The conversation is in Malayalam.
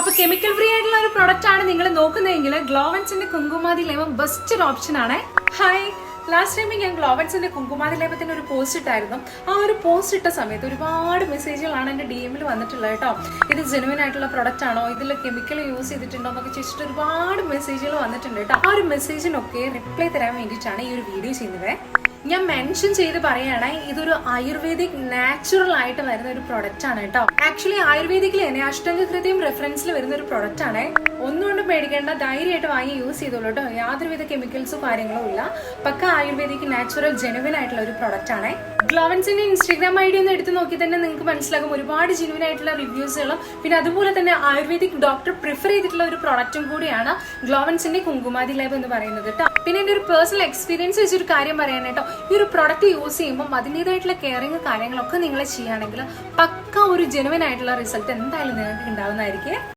അപ്പൊ കെമിക്കൽ ഫ്രീ ആയിട്ടുള്ള ഒരു പ്രൊഡക്റ്റ് ആണ് നിങ്ങൾ നോക്കുന്നതെങ്കിൽ ഗ്ലോവൻസിന്റെ കുങ്കുമാതി ലേപം ബെസ്റ്റ് ഒരു ഓപ്ഷൻ ആണ്. ഹായ്, ലാസ്റ്റ് ടൈം ഞാൻ ഗ്ലോവൻസിന്റെ കുങ്കുമാതി ലേപത്തിന്റെ ഒരു പോസ്റ്റ് ഇട്ടായിരുന്നു. ആ ഒരു പോസ്റ്റ് ഇട്ട സമയത്ത് ഒരുപാട് മെസ്സേജുകളാണ് എന്റെ DM-ൽ വന്നിട്ടുള്ളത് കേട്ടോ. ഇത് ജെനുവിൻ ആയിട്ടുള്ള പ്രൊഡക്റ്റ് ആണോ, ഇതിൽ കെമിക്കൽ യൂസ് ചെയ്തിട്ടുണ്ടോ എന്നൊക്കെ ചോദിച്ചിട്ട് ഒരുപാട് മെസ്സേജുകൾ വന്നിട്ടുണ്ട് കേട്ടോ. ആ ഒരു മെസ്സേജിനൊക്കെ റിപ്ലൈ തരാൻ വേണ്ടിയിട്ടാണ് ഈ ഒരു വീഡിയോ ചെയ്യുന്നത്. ഞാൻ മെൻഷൻ ചെയ്ത് പറയുകയാണ്, ഇതൊരു ആയുർവേദിക് നാച്ചുറൽ ആയിട്ട് വരുന്ന ഒരു പ്രൊഡക്റ്റ് ആണ് കേട്ടോ. ആക്ച്വലി ആയുർവേദിക്കിൽ തന്നെ അഷ്ടംഗകൃതിയും റെഫറൻസിൽ വരുന്ന ഒരു പ്രൊഡക്റ്റ് ആണ്. ഒന്നുകൊണ്ടും പേടിക്കേണ്ട, ധൈര്യമായിട്ട് വാങ്ങി യൂസ് ചെയ്തോളൂ കേട്ടോ. യാതൊരുവിധ കെമിക്കൽസോ കാര്യങ്ങളോ ഇല്ല. പക്ക ആയുർവേദിക് നാച്ചുറൽ ജെനുവിൻ ആയിട്ടുള്ള ഒരു പ്രൊഡക്റ്റ് ആണ്. ഗ്ലോവൻസിന്റെ ഇൻസ്റ്റാഗ്രാം ID ഒന്ന് എടുത്ത് നോക്കി തന്നെ നിങ്ങൾക്ക് മനസ്സിലാകും. ഒരുപാട് ജെനുവിൻ ആയിട്ടുള്ള റിവ്യൂസുകളും പിന്നെ അതുപോലെ തന്നെ ആയുർവേദിക് ഡോക്ടർ പ്രിഫർ ചെയ്തിട്ടുള്ള ഒരു പ്രൊഡക്റ്റും കൂടിയാണ് ഗ്ലോവൻസിന്റെ കുങ്കുമാതി ലേപം എന്ന് പറയുന്നത് കേട്ടോ. പിന്നെ എന്റെ ഒരു പേഴ്സണൽ എക്സ്പീരിയൻസ് വെച്ചൊരു കാര്യം പറയാൻ കേട്ടോ, ഈ ഒരു പ്രൊഡക്റ്റ് യൂസ് ചെയ്യുമ്പോൾ അതിൻ്റെതായിട്ടുള്ള കെയറിങ് കാര്യങ്ങളൊക്കെ നിങ്ങൾ ചെയ്യുകയാണെങ്കിൽ പക്ക ഒരു ജെനുവിൻ ആയിട്ടുള്ള റിസൾട്ട് എന്തായാലും നിങ്ങൾക്ക് ഉണ്ടാവുന്നതായിരിക്കും.